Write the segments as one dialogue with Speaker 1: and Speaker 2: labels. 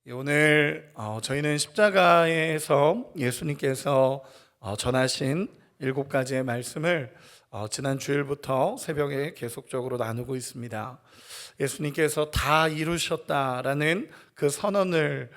Speaker 1: 오늘 저희는 십자가에서 예수님께서 전하신 7가지의 말씀을 지난 주일부터 새벽에 계속적으로 나누고 있습니다. 예수님께서 다 이루셨다라는 그 선언을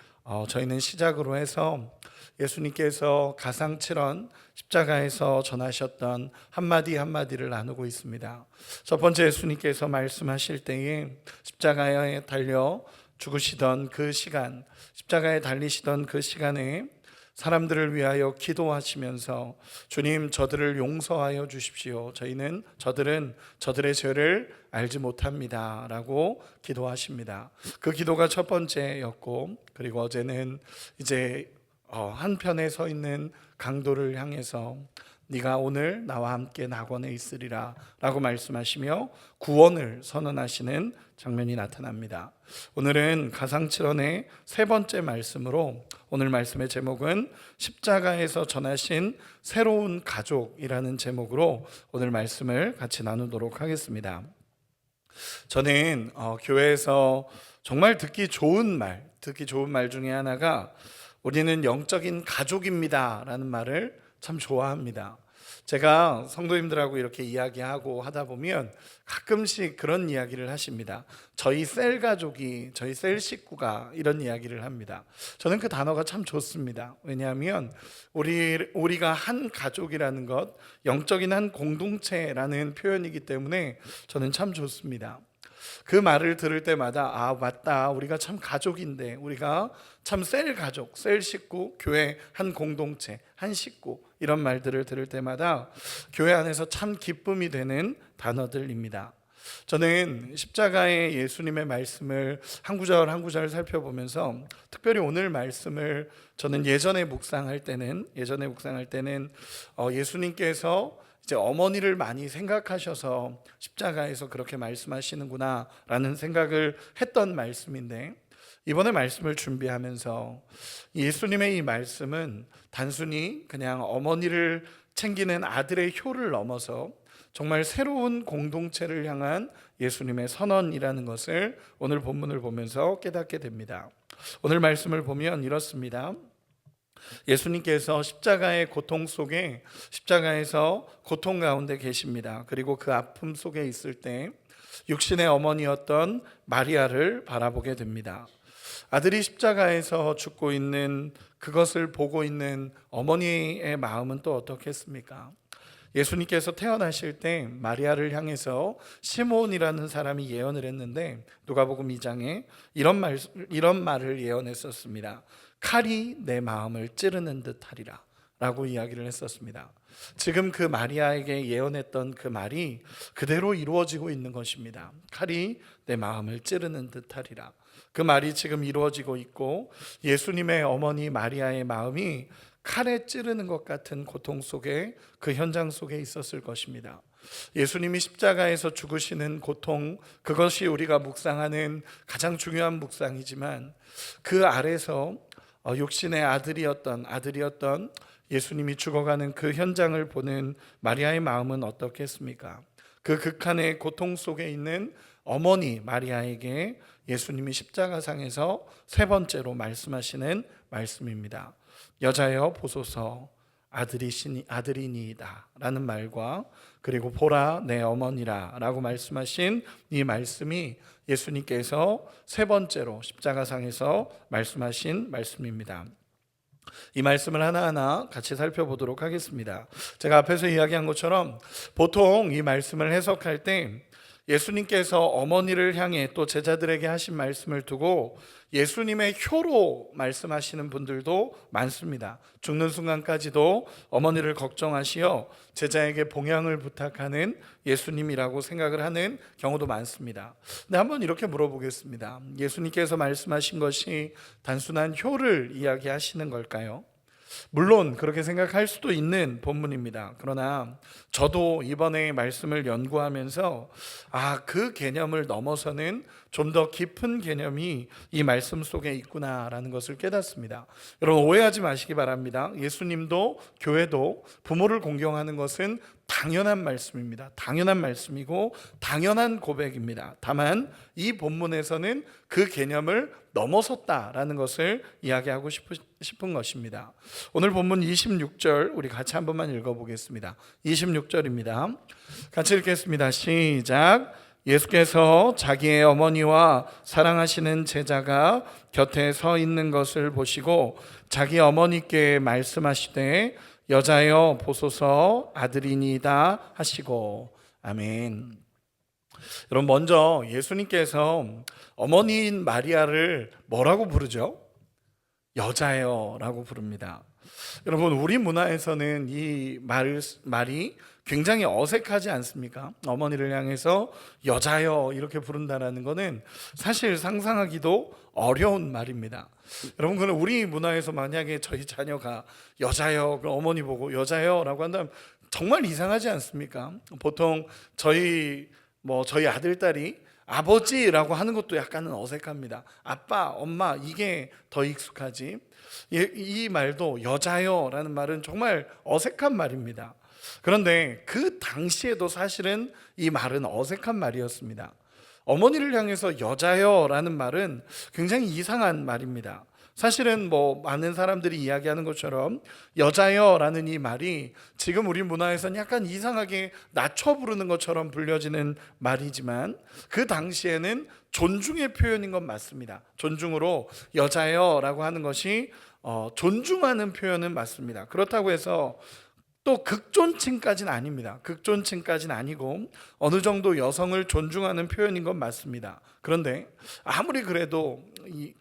Speaker 1: 저희는 시작으로 해서 예수님께서 가상칠언 십자가에서 전하셨던 한마디 한마디를 나누고 있습니다. 첫 번째, 예수님께서 말씀하실 때에 십자가에 달려 죽으시던 그 시간, 십자가에 달리시던 그 시간에 사람들을 위하여 기도하시면서 주님, 저들을 용서하여 주십시오. 저들은 저들의 죄를 알지 못합니다 라고 기도하십니다. 그 기도가 첫 번째였고, 그리고 어제는 이제 한편에 서 있는 강도를 향해서 네가 오늘 나와 함께 낙원에 있으리라 라고 말씀하시며 구원을 선언하시는 장면이 나타납니다. 오늘은 가상칠언의 세 번째 말씀으로, 오늘 말씀의 제목은 십자가에서 전하신 새로운 가족이라는 제목으로 오늘 말씀을 같이 나누도록 하겠습니다. 저는 교회에서 정말 듣기 좋은 말 중에 하나가 우리는 영적인 가족입니다 라는 말을 참 좋아합니다. 제가 성도님들하고 이렇게 이야기하고 하다 보면 가끔씩 그런 이야기를 하십니다. 저희 셀 식구가 이런 이야기를 합니다. 저는 그 단어가 참 좋습니다. 왜냐하면 우리가 한 가족이라는 것, 영적인 한 공동체라는 표현이기 때문에 저는 참 좋습니다. 그 말을 들을 때마다 맞다, 우리가 참 가족인데, 우리가 참 셀 가족, 셀 식구, 교회 한 공동체, 한 식구, 이런 말들을 들을 때마다 교회 안에서 참 기쁨이 되는 단어들입니다. 저는 십자가의 예수님의 말씀을 한 구절 한 구절 살펴보면서 특별히 오늘 말씀을 저는 예전에 묵상할 때는 예수님께서 이제 어머니를 많이 생각하셔서 십자가에서 그렇게 말씀하시는구나 라는 생각을 했던 말씀인데, 이번에 말씀을 준비하면서 예수님의 이 말씀은 단순히 그냥 어머니를 챙기는 아들의 효를 넘어서 정말 새로운 공동체를 향한 예수님의 선언이라는 것을 오늘 본문을 보면서 깨닫게 됩니다. 오늘 말씀을 보면 이렇습니다. 예수님께서 십자가의 고통 속에, 십자가에서 고통 가운데 계십니다. 그리고 그 아픔 속에 있을 때 육신의 어머니였던 마리아를 바라보게 됩니다. 아들이 십자가에서 죽고 있는 그것을 보고 있는 어머니의 마음은 또 어떻겠습니까? 예수님께서 태어나실 때 마리아를 향해서 시몬이라는 사람이 예언을 했는데, 누가복음 2장에 이런 말을 예언했었습니다. 칼이 내 마음을 찌르는 듯 하리라 라고 이야기를 했었습니다. 지금 그 마리아에게 예언했던 그 말이 그대로 이루어지고 있는 것입니다. 칼이 내 마음을 찌르는 듯 하리라. 그 말이 지금 이루어지고 있고, 예수님의 어머니 마리아의 마음이 칼에 찌르는 것 같은 고통 속에, 그 현장 속에 있었을 것입니다. 예수님이 십자가에서 죽으시는 고통, 그것이 우리가 묵상하는 가장 중요한 묵상이지만, 그 아래서 육신의 아들이었던 예수님이 죽어가는 그 현장을 보는 마리아의 마음은 어떻겠습니까? 그 극한의 고통 속에 있는 어머니 마리아에게 예수님이 십자가상에서 세 번째로 말씀하시는 말씀입니다. 여자여 보소서, 아들이니이다 라는 말과, 그리고 보라 내 어머니라 라고 말씀하신 이 말씀이 예수님께서 세 번째로 십자가상에서 말씀하신 말씀입니다. 이 말씀을 하나하나 같이 살펴보도록 하겠습니다. 제가 앞에서 이야기한 것처럼 보통 이 말씀을 해석할 때 예수님께서 어머니를 향해 또 제자들에게 하신 말씀을 두고 예수님의 효로 말씀하시는 분들도 많습니다. 죽는 순간까지도 어머니를 걱정하시어 제자에게 봉양을 부탁하는 예수님이라고 생각을 하는 경우도 많습니다. 근데 한번 이렇게 물어보겠습니다. 예수님께서 말씀하신 것이 단순한 효를 이야기하시는 걸까요? 물론 그렇게 생각할 수도 있는 본문입니다. 그러나 저도 이번에 말씀을 연구하면서 그 개념을 넘어서는 좀 더 깊은 개념이 이 말씀 속에 있구나라는 것을 깨닫습니다. 여러분 오해하지 마시기 바랍니다. 예수님도 교회도 부모를 공경하는 것은 당연한 말씀입니다. 당연한 말씀이고 당연한 고백입니다. 다만 이 본문에서는 그 개념을 넘어섰다라는 것을 이야기하고 싶은 것입니다. 오늘 본문 26절 우리 같이 한 번만 읽어보겠습니다. 26절입니다. 같이 읽겠습니다. 시작. 예수께서 자기의 어머니와 사랑하시는 제자가 곁에 서 있는 것을 보시고 자기 어머니께 말씀하시되 여자여 보소서 아들이니이다 하시고. 아멘. 여러분 먼저 예수님께서 어머니인 마리아를 뭐라고 부르죠? 여자여라고 부릅니다. 여러분 우리 문화에서는 이 말이 굉장히 어색하지 않습니까? 어머니를 향해서 여자여 이렇게 부른다는 것은 사실 상상하기도 어려운 말입니다. 여러분 그는 우리 문화에서 만약에 저희 자녀가 여자여, 어머니 보고 여자여라고 한다면 정말 이상하지 않습니까? 보통 저희 아들 딸이 아버지라고 하는 것도 약간은 어색합니다. 아빠, 엄마 이게 더 익숙하지. 이 말도 여자여라는 말은 정말 어색한 말입니다. 그런데 그 당시에도 사실은 이 말은 어색한 말이었습니다. 어머니를 향해서 여자여라는 말은 굉장히 이상한 말입니다. 사실은 많은 사람들이 이야기하는 것처럼 여자여라는 이 말이 지금 우리 문화에서는 약간 이상하게 낮춰 부르는 것처럼 불려지는 말이지만 그 당시에는 존중의 표현인 건 맞습니다. 존중으로 여자여라고 하는 것이 존중하는 표현은 맞습니다. 그렇다고 해서 또 극존칭까지는 아닙니다. 극존칭까지는 아니고 어느 정도 여성을 존중하는 표현인 건 맞습니다. 그런데 아무리 그래도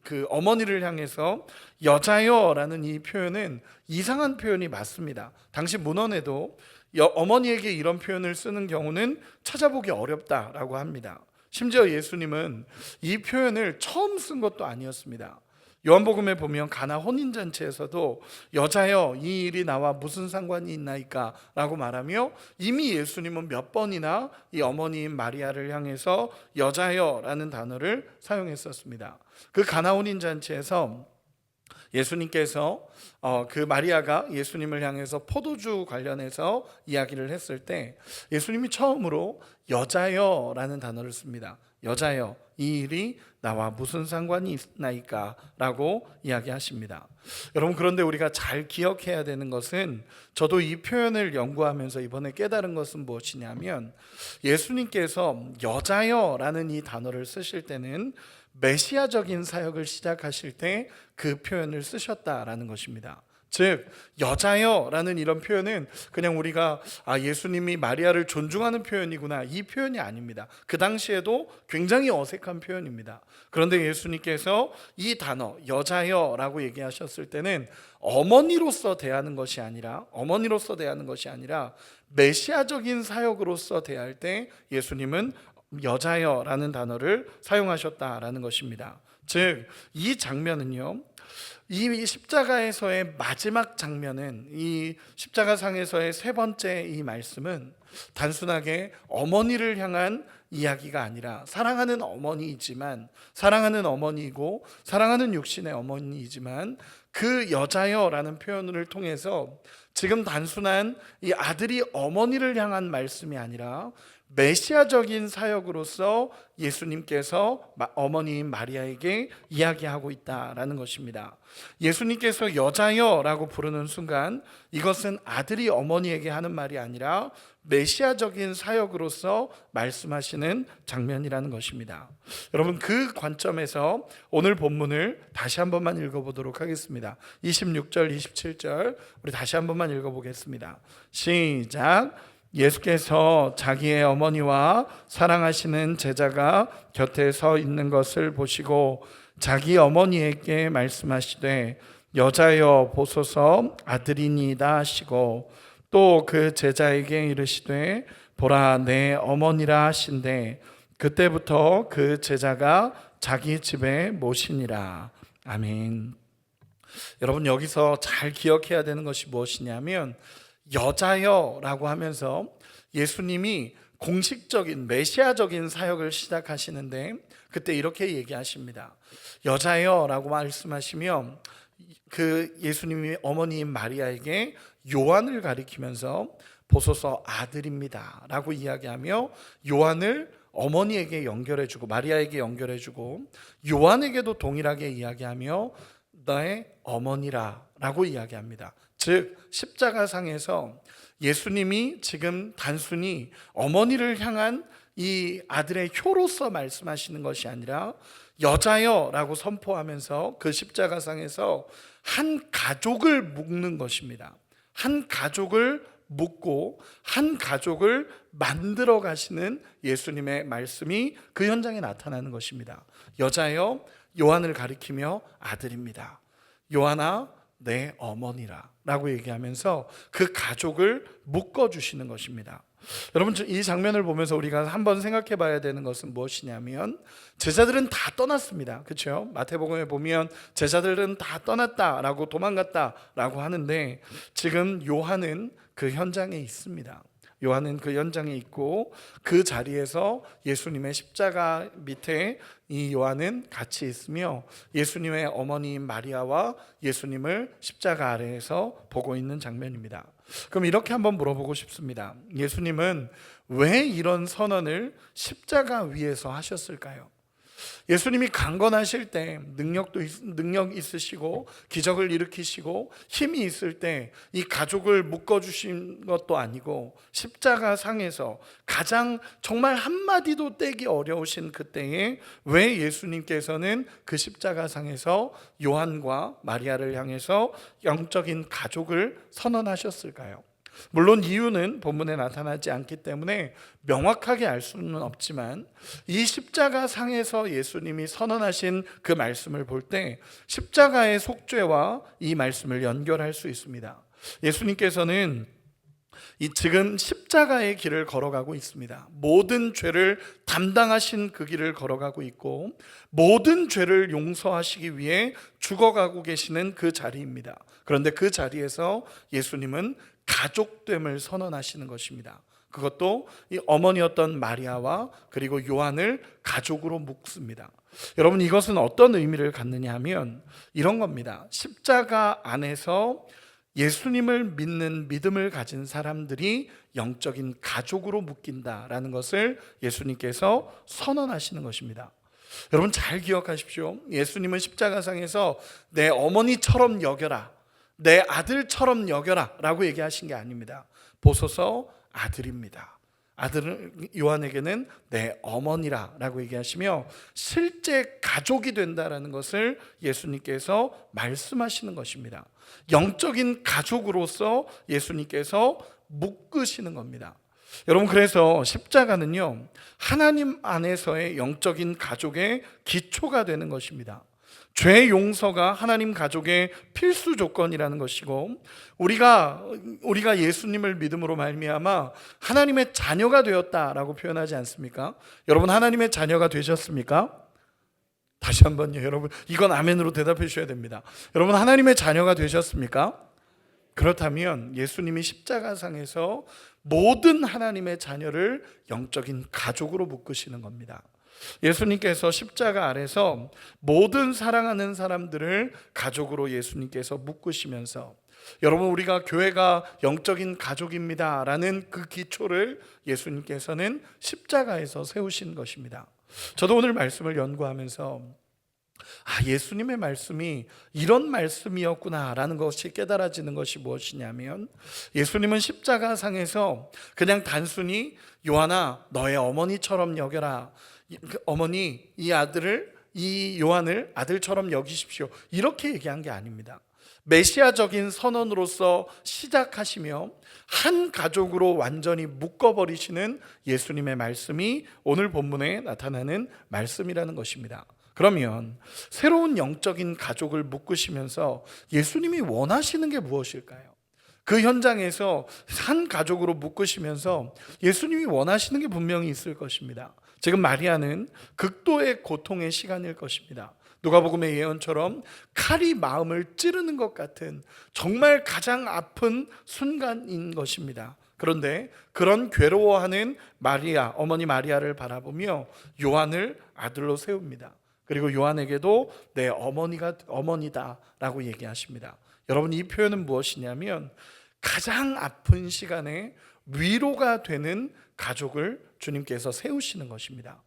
Speaker 1: 그 어머니를 향해서 여자여라는 이 표현은 이상한 표현이 맞습니다. 당시 문헌에도 어머니에게 이런 표현을 쓰는 경우는 찾아보기 어렵다라고 합니다. 심지어 예수님은 이 표현을 처음 쓴 것도 아니었습니다. 요한복음에 보면 가나 혼인잔치에서도 여자여 이 일이 나와 무슨 상관이 있나이까 라고 말하며 이미 예수님은 몇 번이나 이 어머니인 마리아를 향해서 여자여 라는 단어를 사용했었습니다. 그 가나 혼인잔치에서 예수님께서 그 마리아가 예수님을 향해서 포도주 관련해서 이야기를 했을 때 예수님이 처음으로 여자여 라는 단어를 씁니다. 여자여 이 일이 나와 무슨 상관이 있나이까 라고 이야기하십니다. 여러분 그런데 우리가 잘 기억해야 되는 것은 저도 이 표현을 연구하면서 이번에 깨달은 것은 무엇이냐면 예수님께서 여자여 라는 이 단어를 쓰실 때는 메시아적인 사역을 시작하실 때 그 표현을 쓰셨다라는 것입니다. 즉 여자여라는 이런 표현은 그냥 우리가 예수님이 마리아를 존중하는 표현이구나 이 표현이 아닙니다. 그 당시에도 굉장히 어색한 표현입니다. 그런데 예수님께서 이 단어 여자여라고 얘기하셨을 때는 어머니로서 대하는 것이 아니라 메시아적인 사역으로서 대할 때 예수님은 여자여라는 단어를 사용하셨다라는 것입니다. 즉 이 장면은요, 이 십자가에서의 마지막 장면은 이 십자가상에서의 세 번째 이 말씀은 단순하게 어머니를 향한 이야기가 아니라 사랑하는 어머니이지만 사랑하는 어머니이고 사랑하는 육신의 어머니이지만 그 여자여라는 표현을 통해서 지금 단순한 이 아들이 어머니를 향한 말씀이 아니라 메시아적인 사역으로서 예수님께서 어머니인 마리아에게 이야기하고 있다라는 것입니다. 예수님께서 여자여라고 부르는 순간 이것은 아들이 어머니에게 하는 말이 아니라 메시아적인 사역으로서 말씀하시는 장면이라는 것입니다. 여러분 그 관점에서 오늘 본문을 다시 한 번만 읽어보도록 하겠습니다. 26절 27절 우리 다시 한 번만 읽어보겠습니다. 시작. 예수께서 자기의 어머니와 사랑하시는 제자가 곁에 서 있는 것을 보시고 자기 어머니에게 말씀하시되 여자여 보소서 아들이니이다 하시고 또 그 제자에게 이르시되 보라 내 어머니라 하신대 그때부터 그 제자가 자기 집에 모시니라. 아멘. 여러분 여기서 잘 기억해야 되는 것이 무엇이냐면 여자여라고 하면서 예수님이 공식적인 메시아적인 사역을 시작하시는데 그때 이렇게 얘기하십니다. 여자여 라고 말씀하시며 그 예수님이 어머니인 마리아에게 요한을 가리키면서 보소서 아들입니다 라고 이야기하며 요한을 어머니에게 연결해주고 마리아에게 연결해주고 요한에게도 동일하게 이야기하며 너의 어머니라 라고 이야기합니다. 즉 십자가상에서 예수님이 지금 단순히 어머니를 향한 이 아들의 효로서 말씀하시는 것이 아니라 여자여 라고 선포하면서 그 십자가상에서 한 가족을 묶는 것입니다. 한 가족을 묶고 한 가족을 만들어 가시는 예수님의 말씀이 그 현장에 나타나는 것입니다. 여자여 요한을 가리키며 아들입니다. 요한아 내 어머니라 라고 얘기하면서 그 가족을 묶어주시는 것입니다. 여러분 이 장면을 보면서 우리가 한번 생각해 봐야 되는 것은 무엇이냐면 제자들은 다 떠났습니다. 그렇죠? 마태복음에 보면 제자들은 다 떠났다라고 도망갔다라고 하는데 지금 요한은 그 현장에 있습니다. 요한은 그 현장에 있고 그 자리에서 예수님의 십자가 밑에 이 요한은 같이 있으며 예수님의 어머니인 마리아와 예수님을 십자가 아래에서 보고 있는 장면입니다. 그럼 이렇게 한번 물어보고 싶습니다. 예수님은 왜 이런 선언을 십자가 위에서 하셨을까요? 예수님이 강건하실 때 능력 있으시고 기적을 일으키시고 힘이 있을 때 이 가족을 묶어주신 것도 아니고 십자가 상에서 가장 정말 한마디도 떼기 어려우신 그때에 왜 예수님께서는 그 십자가 상에서 요한과 마리아를 향해서 영적인 가족을 선언하셨을까요? 물론 이유는 본문에 나타나지 않기 때문에 명확하게 알 수는 없지만 이 십자가 상에서 예수님이 선언하신 그 말씀을 볼 때 십자가의 속죄와 이 말씀을 연결할 수 있습니다. 예수님께서는 이 지금 십자가의 길을 걸어가고 있습니다. 모든 죄를 담당하신 그 길을 걸어가고 있고 모든 죄를 용서하시기 위해 죽어가고 계시는 그 자리입니다. 그런데 그 자리에서 예수님은 가족됨을 선언하시는 것입니다. 그것도 이 어머니였던 마리아와 그리고 요한을 가족으로 묶습니다. 여러분 이것은 어떤 의미를 갖느냐 하면 이런 겁니다. 십자가 안에서 예수님을 믿는 믿음을 가진 사람들이 영적인 가족으로 묶인다라는 것을 예수님께서 선언하시는 것입니다. 여러분 잘 기억하십시오. 예수님은 십자가상에서 내 어머니처럼 여겨라, 내 아들처럼 여겨라 라고 얘기하신 게 아닙니다. 보소서 아들입니다. 아들은 요한에게는 내 어머니라 라고 얘기하시며 실제 가족이 된다라는 것을 예수님께서 말씀하시는 것입니다. 영적인 가족으로서 예수님께서 묶으시는 겁니다. 여러분 그래서 십자가는요 하나님 안에서의 영적인 가족의 기초가 되는 것입니다. 죄 용서가 하나님 가족의 필수 조건이라는 것이고 우리가 예수님을 믿음으로 말미암아 하나님의 자녀가 되었다라고 표현하지 않습니까? 여러분 하나님의 자녀가 되셨습니까? 다시 한번요. 여러분 이건 아멘으로 대답해 주셔야 됩니다. 여러분 하나님의 자녀가 되셨습니까? 그렇다면 예수님이 십자가상에서 모든 하나님의 자녀를 영적인 가족으로 묶으시는 겁니다. 예수님께서 십자가 아래서 모든 사랑하는 사람들을 가족으로 예수님께서 묶으시면서 여러분 우리가 교회가 영적인 가족입니다 라는 그 기초를 예수님께서는 십자가에서 세우신 것입니다. 저도 오늘 말씀을 연구하면서 예수님의 말씀이 이런 말씀이었구나 라는 것이 깨달아지는 것이 무엇이냐면 예수님은 십자가상에서 그냥 단순히 요한아 너의 어머니처럼 여겨라, 어머니 이 요한을 아들처럼 여기십시오 이렇게 얘기한 게 아닙니다. 메시아적인 선언으로서 시작하시며 한 가족으로 완전히 묶어버리시는 예수님의 말씀이 오늘 본문에 나타나는 말씀이라는 것입니다. 그러면 새로운 영적인 가족을 묶으시면서 예수님이 원하시는 게 무엇일까요? 그 현장에서 한 가족으로 묶으시면서 예수님이 원하시는 게 분명히 있을 것입니다. 지금 마리아는 극도의 고통의 시간일 것입니다. 누가복음의 예언처럼 칼이 마음을 찌르는 것 같은 정말 가장 아픈 순간인 것입니다. 그런데 그런 괴로워하는 마리아, 어머니 마리아를 바라보며 요한을 아들로 세웁니다. 그리고 요한에게도 내 어머니다라고 얘기하십니다. 여러분, 이 표현은 무엇이냐면 가장 아픈 시간에 위로가 되는 가족을 주님께서 세우시는 것입니다.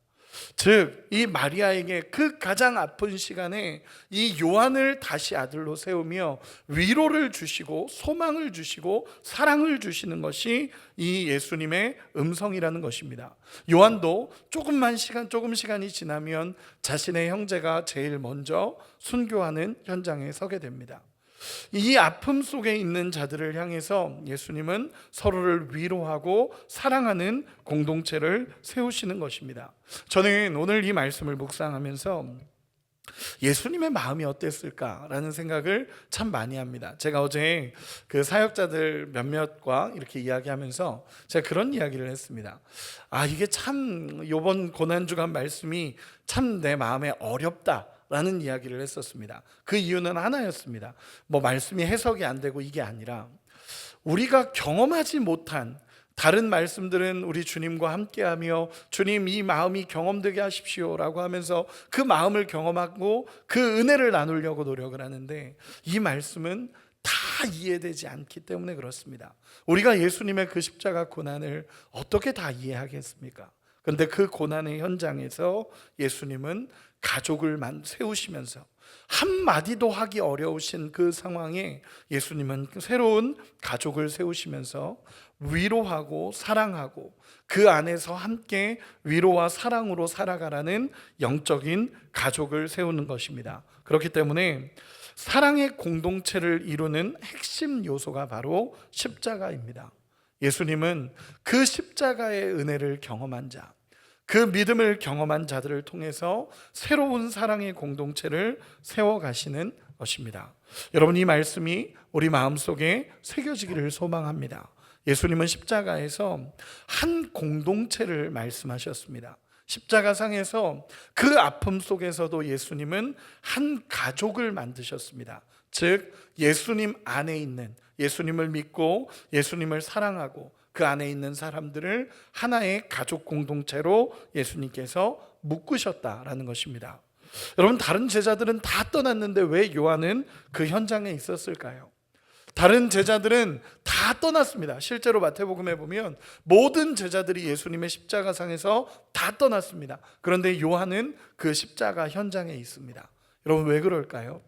Speaker 1: 즉, 이 마리아에게 그 가장 아픈 시간에 이 요한을 다시 아들로 세우며 위로를 주시고 소망을 주시고 사랑을 주시는 것이 이 예수님의 음성이라는 것입니다. 요한도 조금 시간이 지나면 자신의 형제가 제일 먼저 순교하는 현장에 서게 됩니다. 이 아픔 속에 있는 자들을 향해서 예수님은 서로를 위로하고 사랑하는 공동체를 세우시는 것입니다. 저는 오늘 이 말씀을 묵상하면서 예수님의 마음이 어땠을까라는 생각을 참 많이 합니다. 제가 어제 그 사역자들 몇몇과 이렇게 이야기하면서 제가 그런 이야기를 했습니다. 이게 참 이번 고난주간 말씀이 참 내 마음에 어렵다 라는 이야기를 했었습니다. 그 이유는 하나였습니다. 말씀이 해석이 안 되고 이게 아니라 우리가 경험하지 못한 다른 말씀들은 우리 주님과 함께하며 주님 이 마음이 경험되게 하십시오 라고 하면서 그 마음을 경험하고 그 은혜를 나누려고 노력을 하는데 이 말씀은 다 이해되지 않기 때문에 그렇습니다. 우리가 예수님의 그 십자가 고난을 어떻게 다 이해하겠습니까? 그런데 그 고난의 현장에서 예수님은 가족을 세우시면서 한마디도 하기 어려우신 그 상황에 예수님은 새로운 가족을 세우시면서 위로하고 사랑하고 그 안에서 함께 위로와 사랑으로 살아가라는 영적인 가족을 세우는 것입니다. 그렇기 때문에 사랑의 공동체를 이루는 핵심 요소가 바로 십자가입니다. 예수님은 그 십자가의 은혜를 경험한 자, 그 믿음을 경험한 자들을 통해서 새로운 사랑의 공동체를 세워가시는 것입니다. 여러분, 이 말씀이 우리 마음속에 새겨지기를 소망합니다. 예수님은 십자가에서 한 공동체를 말씀하셨습니다. 십자가상에서 그 아픔 속에서도 예수님은 한 가족을 만드셨습니다. 즉, 예수님 안에 있는, 예수님을 믿고 예수님을 사랑하고 그 안에 있는 사람들을 하나의 가족 공동체로 예수님께서 묶으셨다라는 것입니다. 여러분, 다른 제자들은 다 떠났는데 왜 요한은 그 현장에 있었을까요? 다른 제자들은 다 떠났습니다. 실제로 마태복음에 보면 모든 제자들이 예수님의 십자가상에서 다 떠났습니다. 그런데 요한은 그 십자가 현장에 있습니다. 여러분, 왜 그럴까요?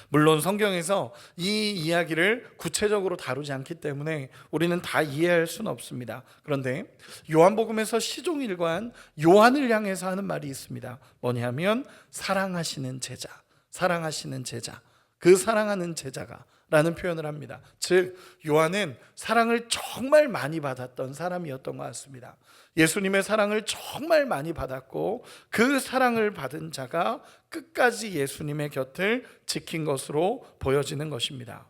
Speaker 1: 물론 성경에서 이 이야기를 구체적으로 다루지 않기 때문에 우리는 다 이해할 수는 없습니다. 그런데 요한복음에서 시종일관 요한을 향해서 하는 말이 있습니다. 뭐냐면 사랑하시는 제자, 사랑하시는 제자, 그 사랑하는 제자가 라는 표현을 합니다. 즉, 요한은 사랑을 정말 많이 받았던 사람이었던 것 같습니다. 예수님의 사랑을 정말 많이 받았고 그 사랑을 받은 자가 끝까지 예수님의 곁을 지킨 것으로 보여지는 것입니다.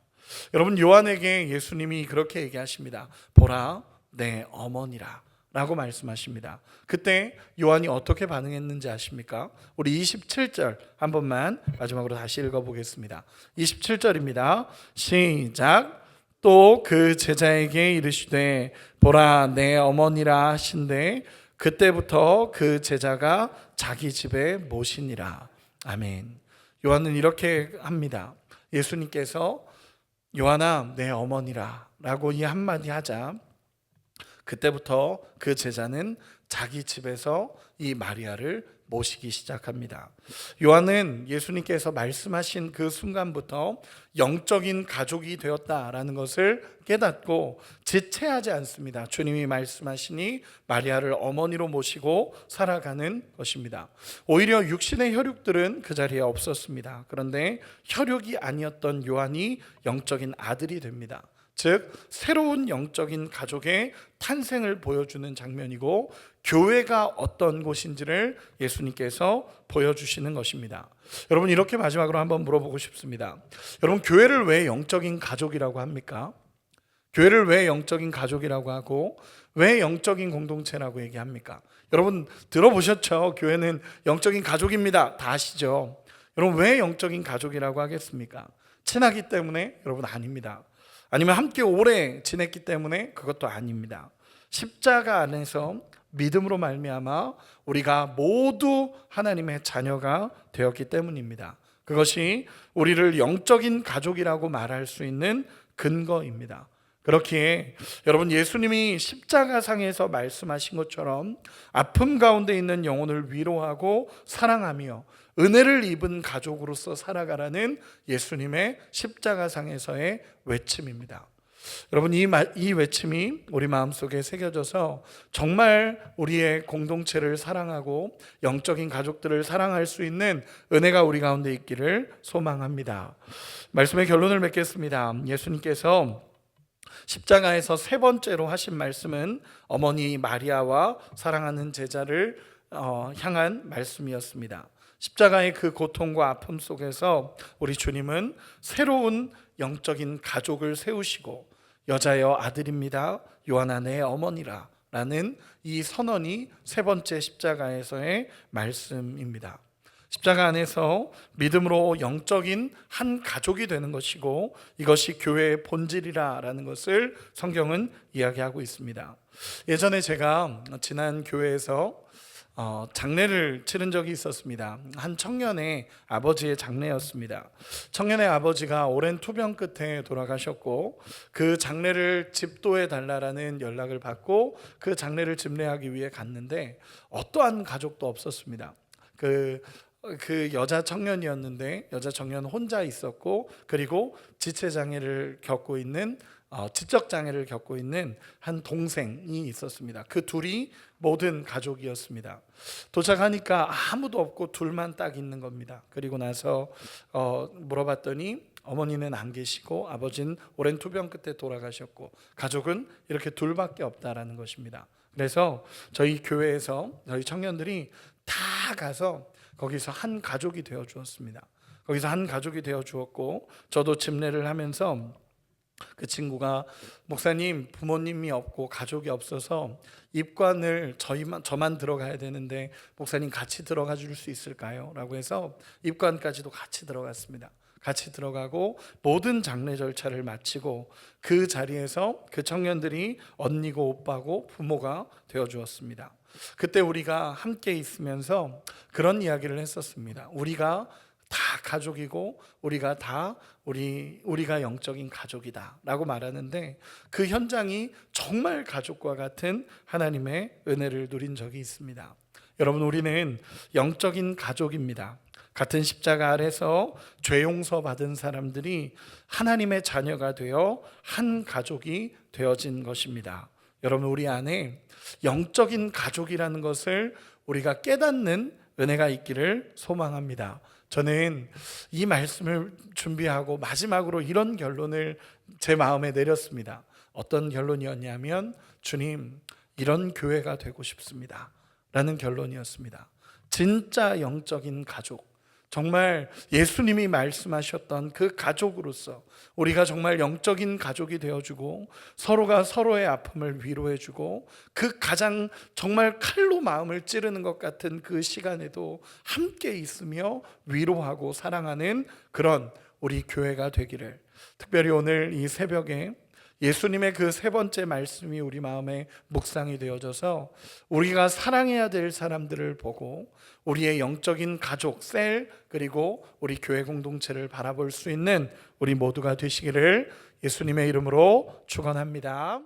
Speaker 1: 여러분, 요한에게 예수님이 그렇게 얘기하십니다. 보라, 내 어머니라 라고 말씀하십니다. 그때 요한이 어떻게 반응했는지 아십니까? 우리 27절 한 번만 마지막으로 다시 읽어보겠습니다. 27절입니다. 시작. 또 그 제자에게 이르시되 보라, 내 어머니라 하신대 그때부터 그 제자가 자기 집에 모시니라. 아멘. 요한은 이렇게 합니다. 예수님께서 요한아, 내 어머니라 라고 이 한마디 하자 그때부터 그 제자는 자기 집에서 이 마리아를 모시기 시작합니다. 요한은 예수님께서 말씀하신 그 순간부터 영적인 가족이 되었다라는 것을 깨닫고 지체하지 않습니다. 주님이 말씀하시니 마리아를 어머니로 모시고 살아가는 것입니다. 오히려 육신의 혈육들은 그 자리에 없었습니다. 그런데 혈육이 아니었던 요한이 영적인 아들이 됩니다. 즉, 새로운 영적인 가족의 탄생을 보여주는 장면이고 교회가 어떤 곳인지를 예수님께서 보여주시는 것입니다. 여러분, 이렇게 마지막으로 한번 물어보고 싶습니다. 여러분, 교회를 왜 영적인 가족이라고 합니까? 교회를 왜 영적인 가족이라고 하고 왜 영적인 공동체라고 얘기합니까? 여러분, 들어보셨죠? 교회는 영적인 가족입니다. 다 아시죠? 여러분, 왜 영적인 가족이라고 하겠습니까? 친하기 때문에? 여러분, 아닙니다. 아니면 함께 오래 지냈기 때문에 그것도 아닙니다. 십자가 안에서 믿음으로 말미암아 우리가 모두 하나님의 자녀가 되었기 때문입니다. 그것이 우리를 영적인 가족이라고 말할 수 있는 근거입니다. 그렇기에 여러분, 예수님이 십자가상에서 말씀하신 것처럼 아픔 가운데 있는 영혼을 위로하고 사랑하며 은혜를 입은 가족으로서 살아가라는 예수님의 십자가상에서의 외침입니다. 여러분, 이 외침이 우리 마음속에 새겨져서 정말 우리의 공동체를 사랑하고 영적인 가족들을 사랑할 수 있는 은혜가 우리 가운데 있기를 소망합니다. 말씀의 결론을 맺겠습니다. 예수님께서 십자가에서 세 번째로 하신 말씀은 어머니 마리아와 사랑하는 제자를 향한 말씀이었습니다. 십자가의 그 고통과 아픔 속에서 우리 주님은 새로운 영적인 가족을 세우시고 여자여 아들입니다, 요한아 내 어머니라 라는 이 선언이 세 번째 십자가에서의 말씀입니다. 십자가 안에서 믿음으로 영적인 한 가족이 되는 것이고 이것이 교회의 본질이라는 것을 성경은 이야기하고 있습니다. 예전에 제가 지난 교회에서 장례를 치른 적이 있었습니다. 한 청년의 아버지의 장례였습니다. 청년의 아버지가 오랜 투병 끝에 돌아가셨고 그 장례를 집도해 달라라는 연락을 받고 그 장례를 집례하기 위해 갔는데 어떠한 가족도 없었습니다. 그 여자 청년이었는데 여자 청년 혼자 있었고, 그리고 지체장애를 겪고 있는 지적장애를 겪고 있는 한 동생이 있었습니다. 그 둘이 모든 가족이었습니다. 도착하니까 아무도 없고 둘만 딱 있는 겁니다. 그리고 나서 물어봤더니 어머니는 안 계시고 아버지는 오랜 투병 끝에 돌아가셨고 가족은 이렇게 둘밖에 없다라는 것입니다. 그래서 저희 교회에서 저희 청년들이 다 가서 거기서 한 가족이 되어 주었습니다. 거기서 한 가족이 되어 주었고, 저도 집례를 하면서 그 친구가 목사님, 부모님이 없고 가족이 없어서 입관을 저만 들어가야 되는데 목사님 같이 들어가 줄 수 있을까요? 라고 해서 입관까지도 같이 들어갔습니다. 같이 들어가고 모든 장례 절차를 마치고 그 자리에서 그 청년들이 언니고 오빠고 부모가 되어 주었습니다. 그때 우리가 함께 있으면서 그런 이야기를 했었습니다. 우리가 다 가족이고 우리가 영적인 가족이다라고 말하는데 그 현장이 정말 가족과 같은 하나님의 은혜를 누린 적이 있습니다. 여러분, 우리는 영적인 가족입니다. 같은 십자가 아래서 죄 용서 받은 사람들이 하나님의 자녀가 되어 한 가족이 되어진 것입니다. 여러분, 우리 안에 영적인 가족이라는 것을 우리가 깨닫는 은혜가 있기를 소망합니다. 저는 이 말씀을 준비하고 마지막으로 이런 결론을 제 마음에 내렸습니다. 어떤 결론이었냐면, 주님, 이런 교회가 되고 싶습니다 라는 결론이었습니다. 진짜 영적인 가족, 정말 예수님이 말씀하셨던 그 가족으로서 우리가 정말 영적인 가족이 되어주고 서로가 서로의 아픔을 위로해주고 그 가장 정말 칼로 마음을 찌르는 것 같은 그 시간에도 함께 있으며 위로하고 사랑하는 그런 우리 교회가 되기를, 특별히 오늘 이 새벽에 예수님의 그 세 번째 말씀이 우리 마음에 묵상이 되어져서 우리가 사랑해야 될 사람들을 보고 우리의 영적인 가족, 셀, 그리고 우리 교회 공동체를 바라볼 수 있는 우리 모두가 되시기를 예수님의 이름으로 축원합니다.